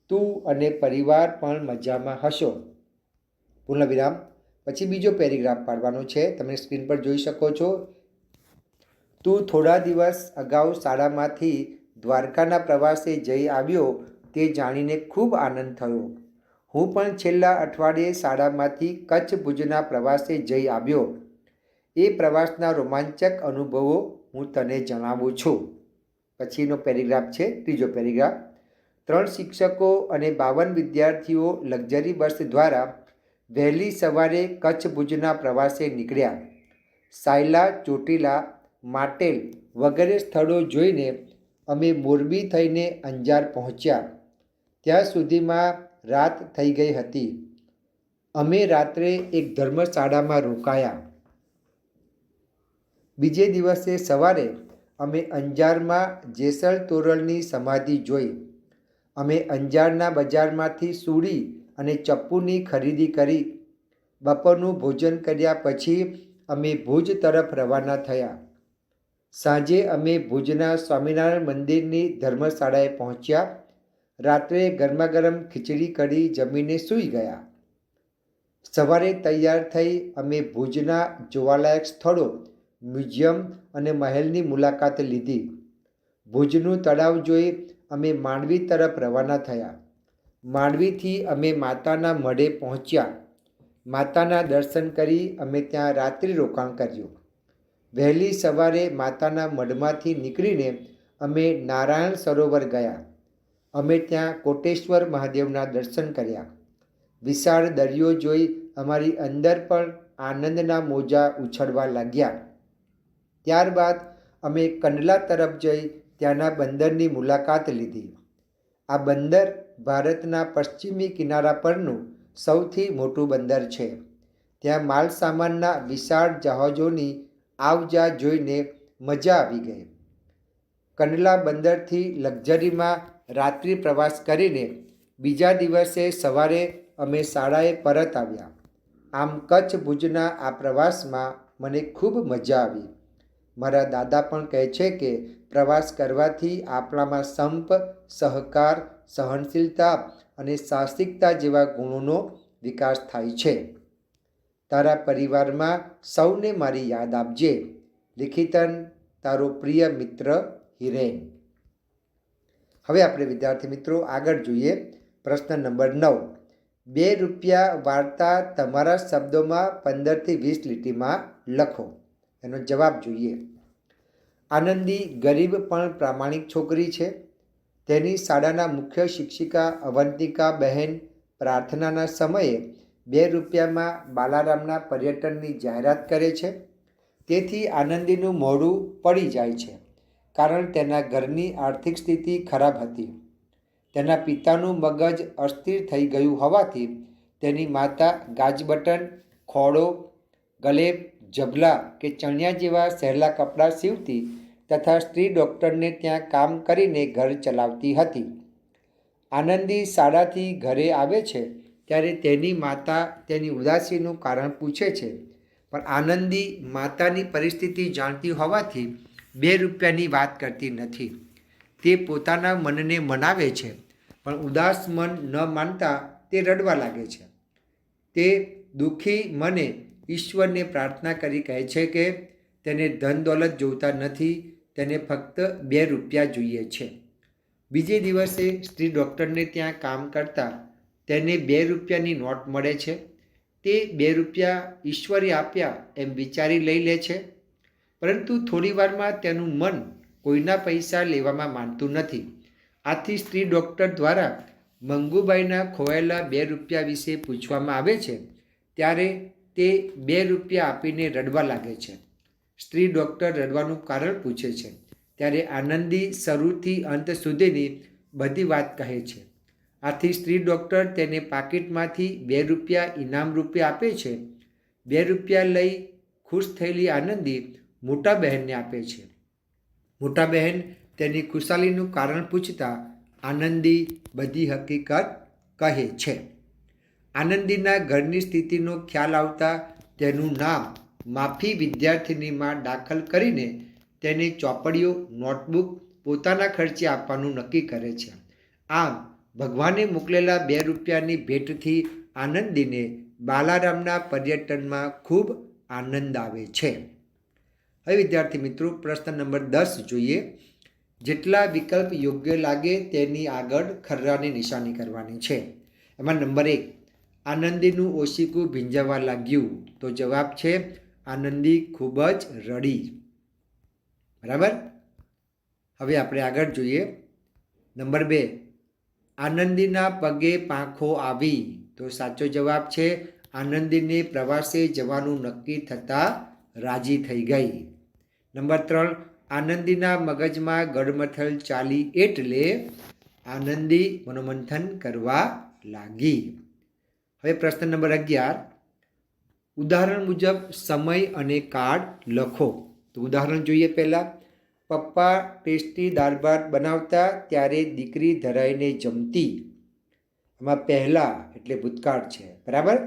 તું અને પરિવાર પણ મજામાં હશો. પૂર્ણ વિરામ. પછી બીજો પેરેગ્રાફ પાડવાનો છે, તમે સ્ક્રીન પર જોઈ શકો છો. તું થોડા દિવસ અગાઉ શાળામાંથી દ્વારકાના પ્રવાસે જઈ આવ્યો તે જાણીને ખૂબ આનંદ થયો. હું પણ છેલ્લા અઠવાડિયે શાળામાંથી કચ્છ ભુજના પ્રવાસે જઈ આવ્યો. એ પ્રવાસના રોમાંચક અનુભવો હું તને જણાવું છું. પછીનો પેરેગ્રાફ છે, ત્રીજો પેરેગ્રાફ. 3 શિક્ષકો અને 52 વિદ્યાર્થીઓ લક્ઝરી બસ દ્વારા વહેલી સવારે કચ્છ ભુજના પ્રવાસે નીકળ્યા. સાયલા, ચોટીલા, માટેલ વગેરે સ્થળો જોઈને અમે મોરબી થઈને અંજાર પહોંચ્યા. ત્યાં સુધીમાં રાત થઈ ગઈ હતી. અમે રાત્રે એક ધર્મશાળામાં રોકાયા. બીજે દિવસે સવારે અમે અંજારમાં જેસલ તોરલની સમાધિ જોઈ. અમે અંજારના બજારમાંથી સૂડી અને ચપ્પુની ખરીદી કરી. બપોરનું ભોજન કર્યા પછી અમે ભુજ તરફ રવાના થયા. સાંજે અમે ભુજના સ્વામિનારાયણ મંદિરની ધર્મશાળાએ પહોંચ્યા. રાત્રે ગરમાગરમ ખીચડી કઢી જમીને સૂઈ ગયા. સવારે તૈયાર થઈ અમે ભુજના જોવાલાયક સ્થળો, મ્યુઝિયમ અને મહેલની મુલાકાત લીધી. ભુજનું તળાવ જોઈ અમે માંડવી તરફ રવાના થયા. માંડવીથી અમે માતાના મઢે પહોંચ્યા. માતાના દર્શન કરી અમે ત્યાં રાત્રિ રોકાણ કર્યું. વહેલી સવારે માતાના મઢમાંથી નીકળીને અમે નારાયણ સરોવર ગયા. અમે ત્યાં કોટેશ્વર મહાદેવના દર્શન કર્યા. વિશાળ દરિયો જોઈ અમારી અંદર પણ આનંદના મોજા ઉછળવા લાગ્યા. ત્યારબાદ અમે કંડલા તરફ જઈ ત્યાંના બંદરની મુલાકાત લીધી. આ બંદર ભારતના પશ્ચિમી કિનારા પરનું સૌથી મોટું બંદર છે. ત્યાં માલ સામાનના વિશાળ જહાજોની આવજા જોઈને મજા આવી ગઈ. કંડલા બંદરથી લક્ઝરીમાં રાત્રિ પ્રવાસ કરીને બીજા દિવસે સવારે અમે શાળાએ પરત આવ્યા. આમ કચ્છ ભુજના આ પ્રવાસમાં મને ખૂબ મજા આવી. મારા દાદા પણ કહે છે કે પ્રવાસ કરવાથી આપણામાં સંપ, સહકાર, સહનશીલતા અને સાહસિકતા જેવા ગુણોનો વિકાસ થાય છે. તારા પરિવારમાં સૌને મારી યાદ આપજે. લિખિતન, તારો પ્રિય મિત્ર હિરેન. હવે આપણે વિદ્યાર્થી મિત્રો આગળ જોઈએ. પ્રશ્ન નંબર 9. 2 રૂપિયા વાર્તા તમારા શબ્દોમાં 15 થી 20 લીટીમાં લખો. એનો જવાબ જોઈએ. આનંદી ગરીબ પણ પ્રામાણિક છોકરી છે. તેની શાળાના મુખ્ય શિક્ષિકા અવંતિકા બહેન પ્રાર્થનાના સમયે 2 રૂપિયામાં બાલારામના પર્યટનની જાહેરાત કરે છે. તેથી આનંદીનું મોઢું પડી જાય છે, કારણ તેના ઘરની આર્થિક સ્થિતિ ખરાબ હતી. તેના પિતાનું મગજ અસ્થિર થઈ ગયું હોવાથી તેની માતા ગાજબટન, ખોળો, ગલેબ, જબલા કે ચણિયા જેવા સહેલા કપડાં સીવતી તથા સ્ત્રી ડૉક્ટરને ત્યાં કામ કરીને ઘર ચલાવતી હતી. આનંદી શાળાથી ઘરે આવે છે ત્યારે તેની માતા તેની ઉદાસીનું કારણ પૂછે છે, પણ આનંદી માતાની પરિસ્થિતિ જાણતી હોવાથી 2 રૂપિયાની વાત કરતી નથી. તે પોતાના મનને મનાવે છે, પણ ઉદાસ મન ન માનતા તે રડવા લાગે છે. તે દુઃખી મને ઈશ્વરને પ્રાર્થના કરી કહે છે કે તેને ધન દોલત જોઈતા નથી, તેને ફક્ત 2 રૂપિયા જોઈએ છે. બીજે દિવસે સ્ત્રી ડૉક્ટરને ત્યાં કામ કરતા તેને 2 રૂપિયાની નોટ મળે છે. તે 2 રૂપિયા ઈશ્વરે આપ્યા એમ વિચારી લઈ લે છે, પરંતુ થોડી વારમાં તેનું મન કોઈના પૈસા લેવામાં માનતું નથી. આથી સ્ત્રી ડૉક્ટર દ્વારા મંગુબાઈના ખોવાયેલા 2 રૂપિયા વિશે પૂછવામાં આવે છે ત્યારે તે 2 રૂપિયા આપીને રડવા લાગે છે. સ્ત્રી ડૉક્ટર રડવાનું કારણ પૂછે છે ત્યારે આનંદી શરૂથી અંત સુધીની બધી વાત કહે છે. આથી સ્ત્રી ડૉક્ટર તેને પાકીટમાંથી 2 રૂપિયા ઇનામ રૂપે આપે છે. 2 રૂપિયા લઈ ખુશ થયેલી આનંદી મોટા બહેનને આપે છે. મોટા બહેન તેની ખુશાલીનું કારણ પૂછતા આનંદી બધી હકીકત કહે છે. આનંદીના ઘરની સ્થિતિનો ખ્યાલ આવતા તેનું નામ માફી વિદ્યાર્થિનીમાં દાખલ કરીને તેને ચોપડીઓ, નોટબુક પોતાના ખર્ચે આપવાનું નક્કી કરે છે. આમ ભગવાને મોકલેલા 2 રૂપિયાની ભેટથી આનંદીને બાલારામના પર્યટનમાં ખૂબ આનંદ આવે છે. હવે વિદ્યાર્થી મિત્રો, પ્રશ્ન નંબર 10 જોઈએ. જેટલા વિકલ્પ યોગ્ય લાગે તેની આગળ ખર્રાની નિશાની કરવાની છે. એમાં નંબર 1, આનંદીનું ઓશિકું ભીંજાવા લાગ્યું. તો જવાબ છે આનંદી ખૂબ જ રડી. બરાબર. હવે આપણે આગળ જોઈએ. નંબર 2, આનંદીના પગે પાંખો આવી. તો સાચો જવાબ છે આનંદીને પ્રવાસે જવાનું નક્કી થતાં રાજી થઈ ગઈ. નંબર 3, આનંદીના મગજમાં ગડમથલ ચાલી એટલે આનંદી મનોમંથન કરવા લાગી. હવે પ્રશ્ન નંબર 11, ઉદાહરણ મુજબ સમય અને કાળ લખો. તો ઉદાહરણ જોઈએ પહેલાં. પપ્પા ટેસ્ટી દાળ ભાત બનાવતા ત્યારે દીકરી ધરાઈને જમતી. એમાં પહેલાં એટલે ભૂતકાળ છે. બરાબર.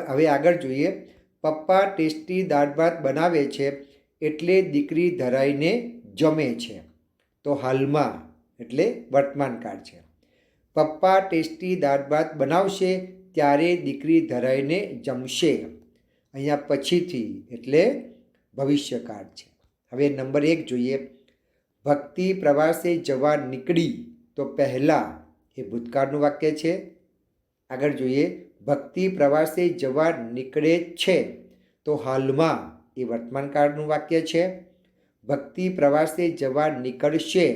હવે આગળ જોઈએ. પપ્પા ટેસ્ટી દાળ ભાત બનાવે છે એટલે દીકરી ધરાઈને જમે છે. તો હાલમાં એટલે વર્તમાન કાળ છે. પપ્પા ટેસ્ટી દાળ ભાત બનાવશે ત્યારે દીકરી ધરાઈને જમશે. અહીંયા પછીથી એટલે ભવિષ્યકાળ છે. હવે નંબર 1 જોઈએ. ભક્તિ પ્રવાસે જવા નીકળી. તો પહેલાં એ ભૂતકાળનું વાક્ય છે. આગળ જોઈએ. ભક્તિ પ્રવાસે જવા નીકળે છે. તો હાલમાં એ વર્તમાન કાળનું વાક્ય છે. ભક્તિ પ્રવાસે જવા નીકળશે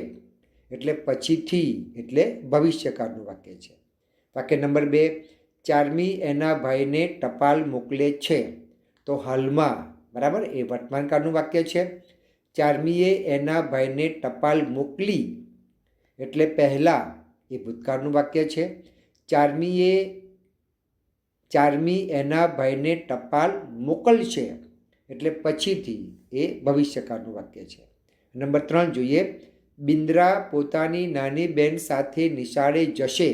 એટલે પછીથી એટલે ભવિષ્યકાળનું વાક્ય છે. વાક્ય નંબર 2, 4મી એના ભાઈને ટપાલ મોકલે છે. તો હાલમાં બરાબર એ વર્તમાન કાળનું વાક્ય છે. 4મીએ એના ભાઈને ટપાલ મોકલી એટલે પહેલાં એ ભૂતકાળનું વાક્ય છે. 4મી એના ભાઈને ટપાલ મોકલશે એટલે પછીથી એ ભવિષ્યકાળનું વાક્ય છે. નંબર 3 જોઈએ. બિન્દ્રા પોતાની નાની બહેન સાથે નિશાળે જશે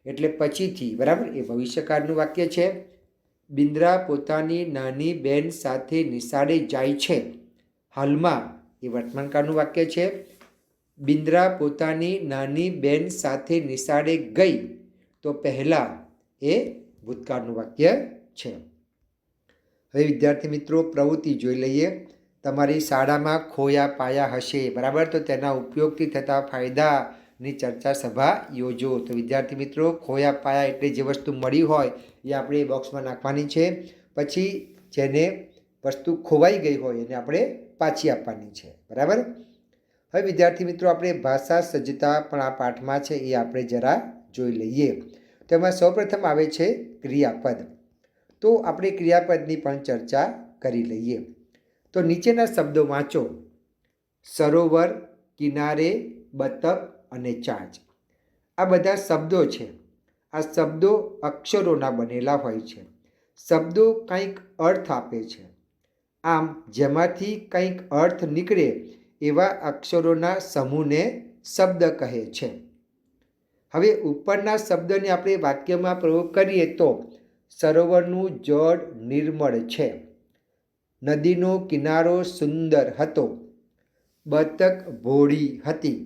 એટલે પછીથી બરાબર એ ભવિષ્યકાળનું વાક્ય છે. બિન્દ્રા પોતાની નાની બહેન સાથે નિશાળે જાય છે. હાલમાં એ વર્તમાન કાળનું વાક્ય છે. બિન્દ્રા પોતાની નાની બહેન સાથે નિશાળે ગઈ. તો પહેલાં એ ભૂતકાળનું વાક્ય છે. હવે વિદ્યાર્થી મિત્રો, પ્રવૃત્તિ જોઈ લઈએ. તમારી શાળામાં ખોયા પાયા હશે. બરાબર. તો તેના ઉપયોગથી થતા ફાયદાની ચર્ચા સભા યોજો. તો વિદ્યાર્થી મિત્રો, ખોયા પાયા એટલે જે વસ્તુ મળી હોય એ આપણે બોક્સમાં નાખવાની છે. પછી જેને વસ્તુ ખોવાઈ ગઈ હોય એને આપણે પાછી આપવાની છે. બરાબર. હવે વિદ્યાર્થી મિત્રો, આપણે ભાષા સજ્જતા પણ આ પાઠમાં છે એ આપણે જરા જોઈ લઈએ. તો એમાં સૌપ્રથમ આવે છે ક્રિયાપદ. તો આપણે ક્રિયાપદની પણ ચર્ચા કરી લઈએ. તો નીચેના શબ્દો વાંચો: સરોવર, કિનારે, બતક અને ચાંચ. આ બધા શબ્દો છે. આ શબ્દો અક્ષરોના બનેલા હોય છે. શબ્દો કંઈક અર્થ આપે છે. આમ જેમાંથી કંઈક અર્થ નીકળે એવા અક્ષરોના સમૂહને શબ્દ કહે છે. હવે ઉપરના શબ્દને આપણે વાક્યમાં પ્રયોગ કરીએ તો: સરોવરનું જળ નિર્મળ છે. નદીનો કિનારો સુંદર હતો. બતક ભોળી હતી.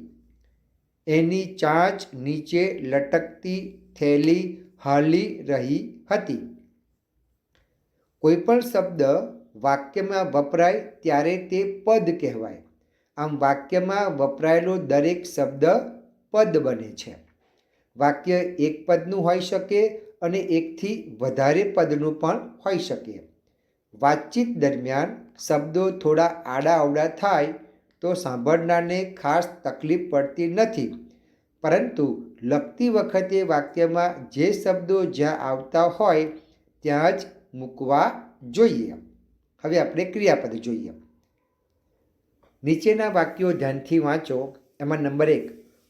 એની ચાંચ નીચે લટકતી થેલી હાલી રહી હતી. કોઈપણ શબ્દ વાક્યમાં વપરાય ત્યારે તે પદ કહેવાય. આમ વાક્યમાં વપરાયેલો દરેક શબ્દ પદ બને છે. વાક્ય એક પદનું હોઈ શકે અને એકથી વધારે પદનું પણ હોઈ શકે. વાતચીત દરમિયાન શબ્દો થોડા આડાઅવળા થાય તો સાંભળનારને ખાસ તકલીફ પડતી નથી, પરંતુ લખતી વખતે વાક્યમાં જે શબ્દો જ્યાં આવતા હોય ત્યાં જ મૂકવા જોઈએ. હવે આપણે ક્રિયાપદ જોઈએ. નીચેના વાક્યો ધ્યાનથી વાંચો. એમાં નંબર 1: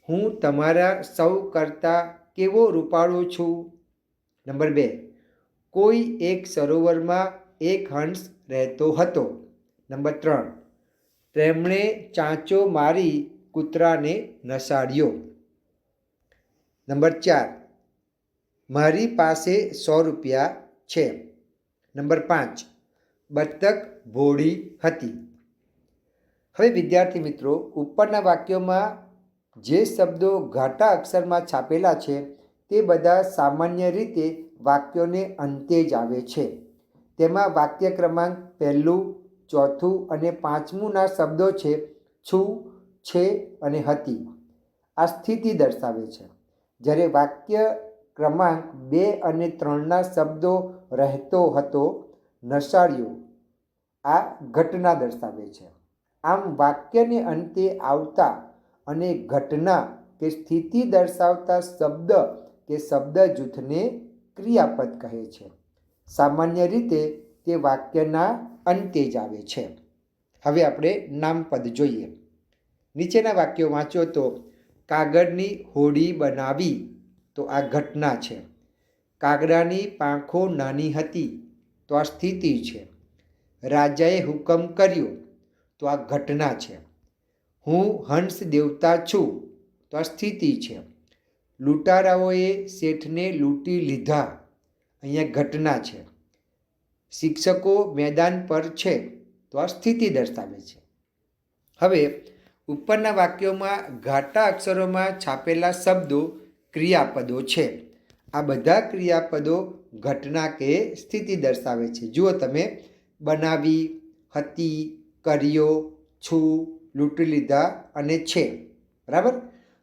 હું તમારા સૌ કરતાં કેવો રૂપાળો છું. નંબર 2: કોઈ એક સરોવરમાં એક હંસ રહેતો હતો. નંબર 3: તેમણે ચાંચો મારી કૂતરાને નસાડ્યો. નંબર 4: મારી પાસે 100 રૂપિયા છે. નંબર 5: બતક ભોળી હતી. હવે વિદ્યાર્થી મિત્રો, ઉપરના વાક્યોમાં જે શબ્દો ઘાટા અક્ષરમાં છાપેલા છે તે બધા સામાન્ય રીતે વાક્યોને અંતે જ આવે છે. તેમાં વાક્ય ક્રમાંક 1, 4 અને 5મુંના શબ્દો છે છું, છે અને હતી. આ સ્થિતિ દર્શાવે છે. જ્યારે વાક્ય ક્રમાંક 2 અને 3ના શબ્દો રહેતો હતો, નસાડ્યો, આ ઘટના દર્શાવે છે. આમ વાક્યને અંતે આવતા અને ઘટના કે સ્થિતિ દર્શાવતા શબ્દ કે શબ્દ જૂથને ક્રિયાપદ કહે છે. સામાન્ય રીતે તે વાક્યના અંતે જ આવે છે. હવે આપણે નામપદ જોઈએ. નીચેના વાક્યો વાંચો તો: કાગળની હોડી બનાવી, તો આ ઘટના છે. કાગડાની પાંખો નાની હતી, તો આ સ્થિતિ છે. રાજાએ હુકમ કર્યો, તો આ ઘટના છે. હું હંસ દેવતા છું, તો આ સ્થિતિ છે. લૂંટારાઓએ શેઠને લૂંટી લીધા, અહીંયા ઘટના છે. શિક્ષકો મેદાન પર છે, તો આ સ્થિતિ દર્શાવે છે. હવે ઉપરના વાક્યોમાં ઘાટા અક્ષરોમાં છાપેલા શબ્દો ક્રિયાપદો છે. આ બધા ક્રિયાપદો ઘટના કે સ્થિતિ દર્શાવે છે. જુઓ તમે: બનાવી, હતી, કર્યો, છું, લૂંટી લીધા અને છે. બરાબર.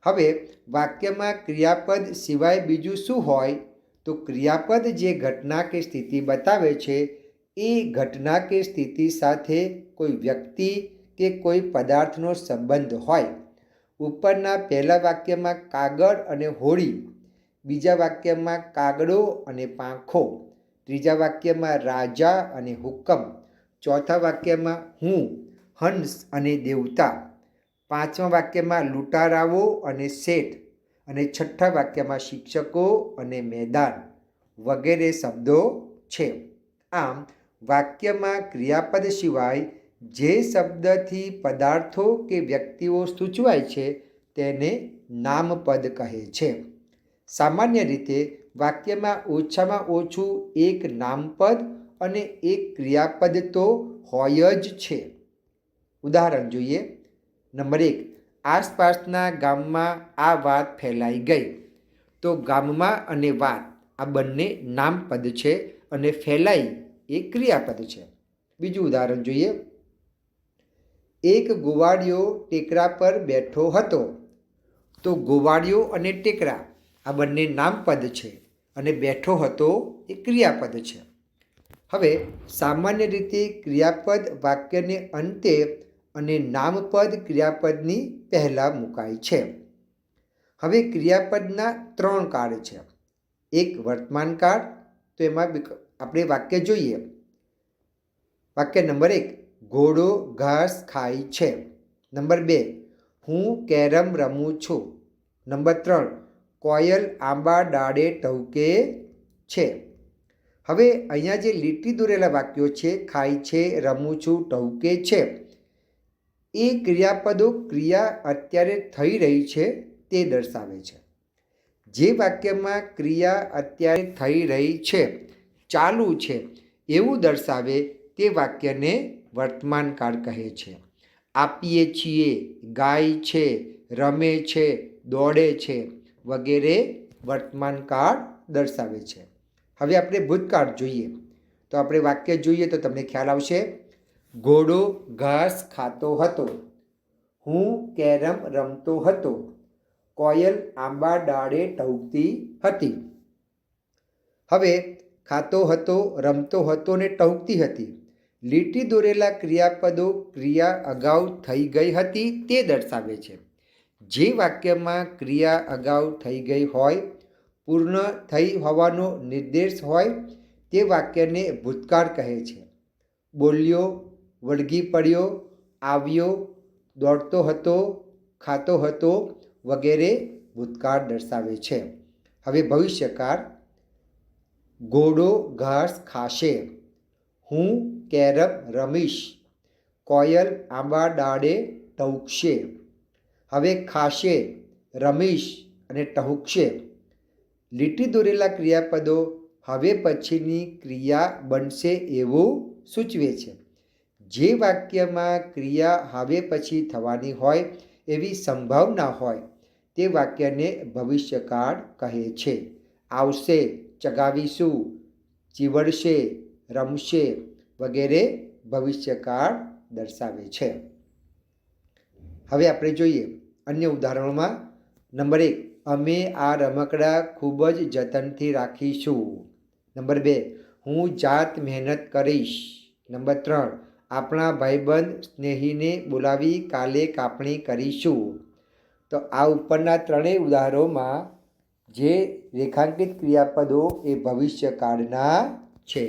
હવે વાક્યમાં ક્રિયાપદ સિવાય બીજું શું હોય? તો ક્રિયાપદ જે ઘટના કે સ્થિતિ બતાવે છે એ ઘટના કે સ્થિતિ સાથે કોઈ વ્યક્તિ કે કોઈ પદાર્થનો સંબંધ હોય. ઉપરના પહેલા વાક્યમાં કાગળ અને હોડી, બીજા વાક્યમાં કાગડો અને પાંખો, ત્રીજા વાક્યમાં રાજા અને હુકમ, ચોથા વાક્યમાં હું, હંસ અને દેવતા, પાંચમા વાક્યમાં લૂંટારાઓ અને શેઠ, અને છઠ્ઠા વાક્યમાં શિક્ષકો અને મેદાન વગેરે શબ્દો છે. આમ વાક્યમાં ક્રિયાપદ સિવાય જે શબ્દથી પદાર્થો કે વ્યક્તિઓ સૂચવાય છે તેને નામપદ કહે છે. સામાન્ય રીતે વાક્યમાં ઓછામાં ઓછું એક નામપદ અને એક ક્રિયાપદ તો હોય જ છે. ઉદાહરણ જોઈએ. નંબર 1: આસપાસના ગામમાં આ વાત ફેલાઈ ગઈ. તો ગામમાં અને વાત આ બંને નામપદ છે અને ફેલાઈ એ ક્રિયાપદ છે. બીજું ઉદાહરણ જોઈએ. એક ગોવાળિયો ટેકરા પર બેઠો હતો. તો ગોવાળિયો અને ટેકરા આ બંને નામપદ છે અને બેઠો હતો એ ક્રિયાપદ છે. હવે સામાન્ય રીતે ક્રિયાપદ વાક્યને અંતે અને નામપદ ક્રિયાપદની પહેલાં મુકાય છે. હવે ક્રિયાપદના 3 કાળ છે. એક વર્તમાન કાળ, તો એમાં આપણે વાક્ય જોઈએ. વાક્ય નંબર 1, ઘોડો ઘાસ ખાય છે. નંબર 2, હું કેરમ રમું છું. નંબર 3, કોયલ આંબા ડાળે ટહુકે છે. હવે અહીંયા જે લીટી દોરેલા વાક્યો છે, ખાય છે, રમું છું, ટહુકે છે, એ ક્રિયાપદો ક્રિયા અત્યારે થઈ રહી છે તે દર્શાવે છે. જે વાક્યમાં ક્રિયા અત્યારે થઈ રહી છે, ચાલુ છે, એવું દર્શાવે તે વાક્યને વર્તમાન કાળ કહે છે. આપીએ છીએ, ગાય છે, રમે છે, દોડે છે વગેરે વર્તમાન કાળ દર્શાવે છે. હવે આપણે ભૂતકાળ જોઈએ. તો આપણે વાક્ય જોઈએ તો તમને ખ્યાલ આવશે. ઘોડો ઘાસ ખાતો હતો. હું કેરમ રમતો હતો. કોયલ આંબા ડાળે ટહુકતી હતી. હવે ખાતો હતો, રમતો હતો ને ટહુકતી હતી. લીટી દોરેલા ક્રિયાપદો ક્રિયા અગાઉ થઈ ગઈ હતી તે દર્શાવે છે. જે વાક્યમાં ક્રિયા અગાઉ થઈ ગઈ હોય, પૂર્ણ થઈ હોવાનો નિર્દેશ હોય, તે વાક્યને ભૂતકાળ કહે છે. બોલ્યો, વળગી પડ્યો, આવ્યો, દોડતો હતો, ખાતો હતો વગેરે ભૂતકાળ દર્શાવે છે. હવે ભવિષ્યકાળ. ઘોડો ઘાસ ખાશે. હું કેરમ રમીશ. કોયલ આંબા ડાળે ટહુકશે. હવે ખાશે, રમીશ અને ટહુકશે. લીટી દોરેલા ક્રિયાપદો હવે પછીની ક્રિયા બનશે એવું સૂચવે છે. જે વાક્યમાં ક્રિયા હવે પછી થવાની હોય એવી સંભાવના હોય તે વાક્યને ભવિષ્યકાળ કહે છે. આવશે, ચગાવીશું, ચીવડશે, રમશે વગેરે ભવિષ્યકાળ દર્શાવે છે. હવે આપણે જોઈએ અન્ય ઉદાહરણોમાં. નંબર 1, અમે આ રમકડા ખૂબ જ જતનથી રાખીશું. નંબર 2, હું જાત મહેનત કરીશ. નંબર 3, આપણા ભાઈબંધ સ્નેહીને બોલાવી કાલે કાપણી કરીશું. તો આ ઉપરના 3 ઉદાહરણોમાં જે રેખાંકિત ક્રિયાપદો એ ભવિષ્યકાળના છે.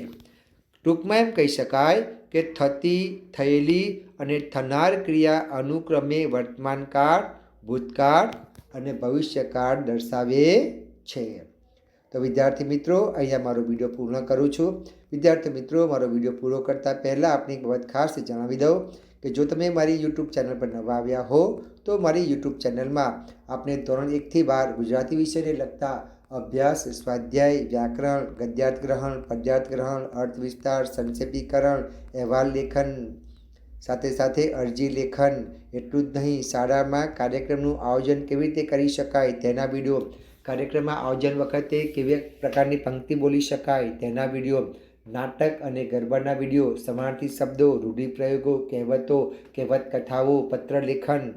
ટૂંકમાં એમ કહી શકાય કે થતી, થયેલી અને થનાર ક્રિયા અનુક્રમે વર્તમાન કાળ, ભૂતકાળ અને ભવિષ્યકાળ દર્શાવે છે. તો વિદ્યાર્થી મિત્રો, અહીંયા મારો વિડીયો પૂર્ણ કરું છું. વિદ્યાર્થી મિત્રો, મારો વિડીયો પૂરો કરતાં પહેલાં આપની એક બાબત ખાસ જણાવી દઉં કે જો તમે મારી યુટ્યુબ ચેનલ પર નવા આવ્યા હો તો મારી યુટ્યુબ ચેનલમાં આપણે ધોરણ 1 થી 12 ગુજરાતી વિષયને લગતા અભ્યાસ, સ્વાધ્યાય, વ્યાકરણ, ગદ્યાર્થ ગ્રહણ, પદ્યાર્થ ગ્રહણ, અર્થ વિસ્તાર, સંક્ષેપીકરણ, અહેવાલ લેખન, સાથે સાથે અરજી લેખન, એટલું જ નહીં, શાળામાં કાર્યક્રમનું આયોજન કેવી રીતે કરી શકાય તેના વિડીયો, કાર્યક્રમમાં આયોજન વખતે કેવી પ્રકારની પંક્તિ બોલી શકાય તેના વિડીયો, નાટક અને ગરબાના વિડીયો, સમાનાર્થી શબ્દો, રૂઢિપ્રયોગો, કહેવતો, કહેવત કથાઓ, પત્ર લેખન,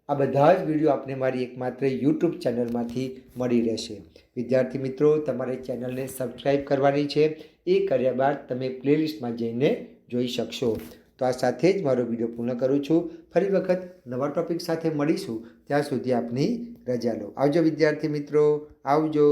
આ બધા જ વિડીયો આપને મારી એકમાત્ર યુટ્યુબ ચેનલમાંથી મળી રહેશે. વિદ્યાર્થી મિત્રો, તમારે ચેનલને સબસ્ક્રાઈબ કરવાની છે. એ કર્યા બાદ તમે પ્લેલિસ્ટમાં જઈને જોઈ શકશો. તો આ સાથે જ મારો વિડીયો પૂર્ણ કરું છું. ફરી વખત નવા ટૉપિક સાથે મળીશું. ત્યાં સુધી આપની રજા લો. આવજો વિદ્યાર્થી મિત્રો, આવજો.